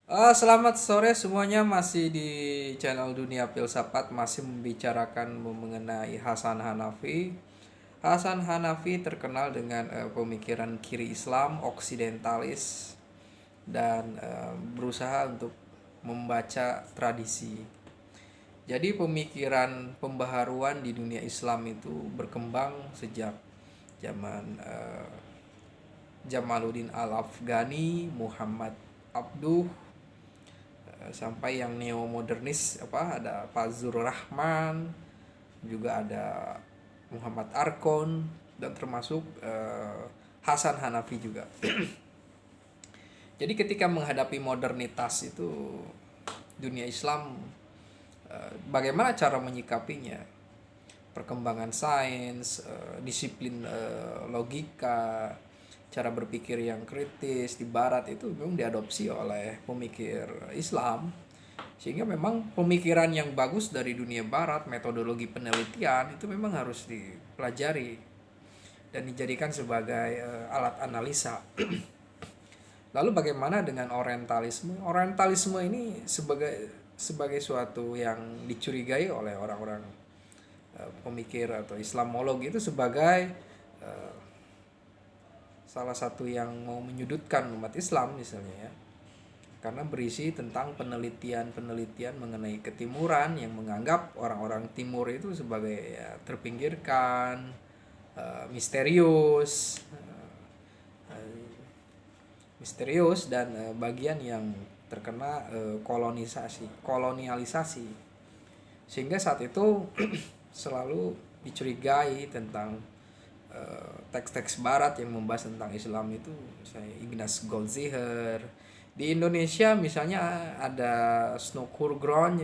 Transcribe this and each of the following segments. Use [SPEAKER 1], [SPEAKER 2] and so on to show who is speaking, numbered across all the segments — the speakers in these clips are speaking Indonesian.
[SPEAKER 1] Selamat sore semuanya, masih di channel Dunia Filsafat, masih membicarakan mengenai Hasan Hanafi. Hasan Hanafi terkenal dengan pemikiran kiri Islam, oksidentalis, dan berusaha untuk membaca tradisi. Jadi pemikiran pembaharuan di dunia Islam itu berkembang sejak zaman Jamaluddin Al-Afghani, Muhammad Abduh, sampai yang neo modernis ada Fazlur Rahman, juga ada Muhammad Arkon, dan termasuk Hasan Hanafi juga. Jadi ketika menghadapi modernitas itu dunia Islam, bagaimana cara menyikapinya? Perkembangan sains, disiplin logika, cara berpikir yang kritis di barat itu memang diadopsi oleh pemikir Islam, sehingga memang pemikiran yang bagus dari dunia barat, metodologi penelitian itu memang harus dipelajari dan dijadikan sebagai alat analisa. Lalu bagaimana dengan orientalisme? Orientalisme ini sebagai suatu yang dicurigai oleh orang-orang pemikir atau Islamolog itu sebagai eh, salah satu yang mau menyudutkan umat Islam misalnya, ya, karena berisi tentang penelitian-penelitian mengenai ketimuran yang menganggap orang-orang timur itu sebagai, ya, terpinggirkan, misterius, dan bagian yang terkena kolonialisasi, sehingga saat itu selalu dicurigai tentang teks-teks barat yang membahas tentang Islam itu. Saya Ignaz Goldziher. Di Indonesia misalnya ada Snowkurground,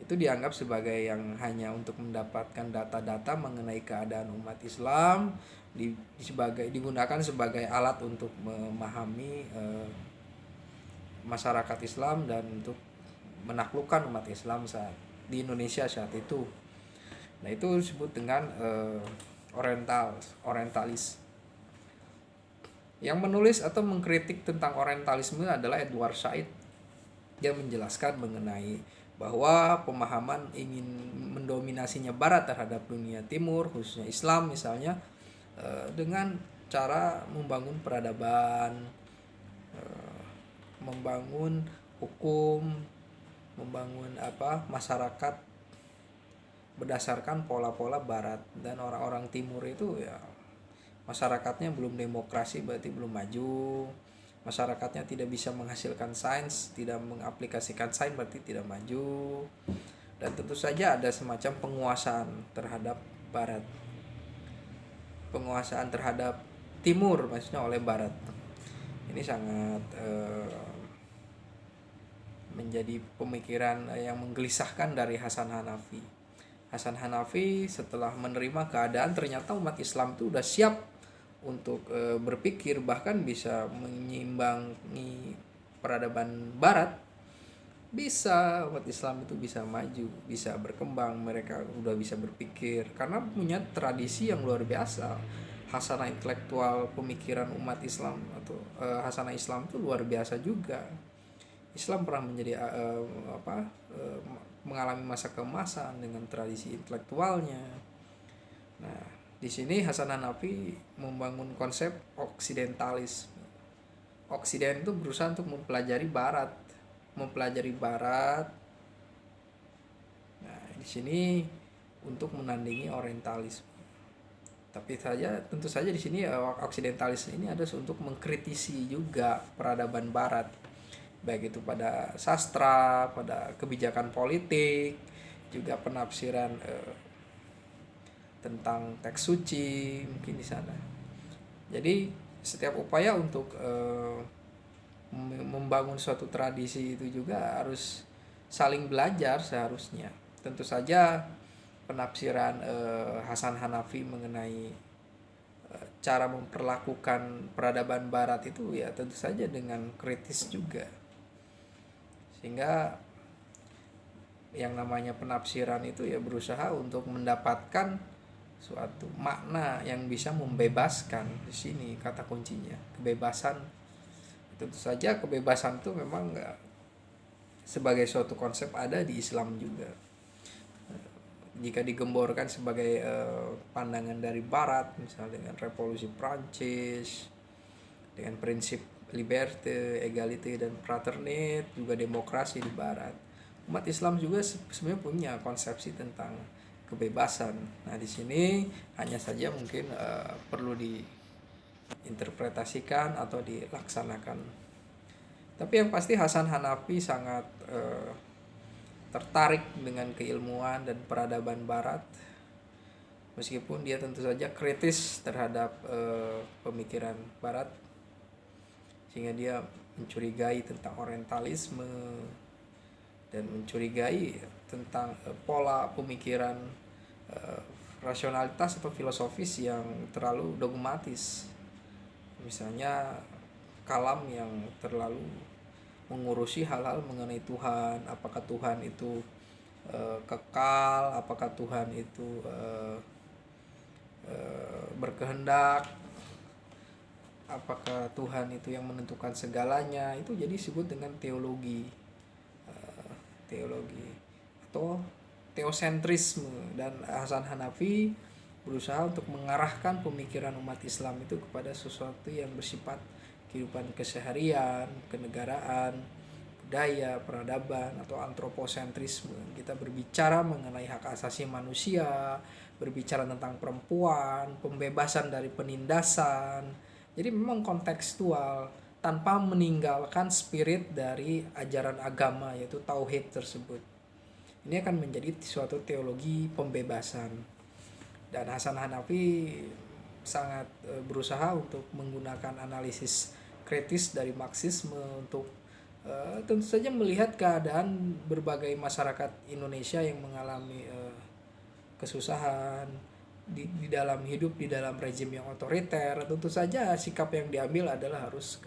[SPEAKER 1] itu dianggap sebagai yang hanya untuk mendapatkan data-data mengenai keadaan umat Islam, digunakan sebagai alat untuk memahami masyarakat Islam dan untuk menaklukkan umat Islam saat di Indonesia saat itu. Nah, itu disebut dengan orientalis. Yang menulis atau mengkritik tentang orientalisme adalah Edward Said. Dia menjelaskan mengenai bahwa pemahaman ingin mendominasinya barat terhadap dunia timur, khususnya Islam misalnya, dengan cara membangun peradaban, membangun hukum, membangun masyarakat berdasarkan pola-pola barat, dan orang-orang timur itu, ya, masyarakatnya belum demokrasi berarti belum maju, masyarakatnya tidak bisa menghasilkan sains, tidak mengaplikasikan sains berarti tidak maju, dan tentu saja ada semacam penguasaan terhadap barat, penguasaan terhadap timur maksudnya oleh barat. Ini sangat menjadi pemikiran yang menggelisahkan dari Hasan Hanafi. Hasan Hanafi setelah menerima keadaan ternyata umat Islam itu udah siap untuk berpikir, bahkan bisa menyimbangi peradaban barat. Bisa, umat Islam itu bisa maju, bisa berkembang, mereka udah bisa berpikir karena punya tradisi yang luar biasa. Hasanah intelektual pemikiran umat Islam atau hasanah Islam itu luar biasa juga. Islam pernah menjadi uh, mengalami masa keemasan dengan tradisi intelektualnya. Nah, di sini Hasan Hanafi membangun konsep oksidentalis. Oksiden itu berusaha untuk mempelajari barat. Nah, di sini untuk menandingi orientalis. Tapi tentu saja di sini oksidentalis ini ada untuk mengkritisi juga peradaban barat, baik itu pada sastra, pada kebijakan politik, juga penafsiran tentang teks suci mungkin di sana. Jadi setiap upaya untuk membangun suatu tradisi itu juga harus saling belajar seharusnya. Tentu saja penafsiran Hasan Hanafi mengenai cara memperlakukan peradaban barat itu, ya, tentu saja dengan kritis juga. Sehingga yang namanya penafsiran itu, ya, berusaha untuk mendapatkan suatu makna yang bisa membebaskan. Di sini kata kuncinya kebebasan tentu saja kebebasan itu memang nggak sebagai suatu konsep ada di Islam juga. Jika digemborkan sebagai pandangan dari Barat, misalnya dengan revolusi Prancis, dengan prinsip liberté, égalité dan fraternité, juga demokrasi di Barat. Umat Islam juga sebenarnya punya konsepsi tentang kebebasan. Nah, di sini hanya saja mungkin perlu diinterpretasikan atau dilaksanakan. Tapi yang pasti Hasan Hanafi sangat tertarik dengan keilmuan dan peradaban Barat, meskipun dia tentu saja kritis terhadap pemikiran Barat, sehingga dia mencurigai tentang orientalisme dan mencurigai tentang pola pemikiran rasionalitas atau filosofis yang terlalu dogmatis. Misalnya kalam yang terlalu mengurusi hal-hal mengenai Tuhan, apakah Tuhan itu kekal, apakah Tuhan itu berkehendak, apakah Tuhan itu yang menentukan segalanya. Itu jadi disebut dengan teologi atau teosentrisme. Dan Hasan Hanafi berusaha untuk mengarahkan pemikiran umat Islam itu kepada sesuatu yang bersifat kehidupan keseharian, kenegaraan, budaya, peradaban, atau antroposentrisme. Kita berbicara mengenai hak asasi manusia, berbicara tentang perempuan, pembebasan dari penindasan. Jadi memang kontekstual tanpa meninggalkan spirit dari ajaran agama, yaitu tauhid tersebut. Ini akan menjadi suatu teologi pembebasan. Dan Hasan Hanafi sangat berusaha untuk menggunakan analisis kritis dari Marxisme untuk tentu saja melihat keadaan berbagai masyarakat Indonesia yang mengalami kesusahan di dalam hidup di dalam rezim yang otoriter. Tentu saja sikap yang diambil adalah harus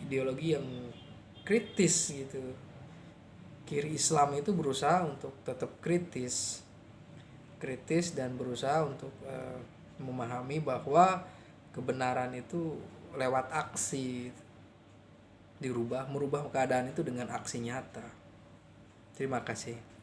[SPEAKER 1] ideologi yang kritis gitu. Kiri Islam itu berusaha untuk tetap kritis dan berusaha untuk memahami bahwa kebenaran itu lewat aksi, merubah keadaan itu dengan aksi nyata. Terima kasih.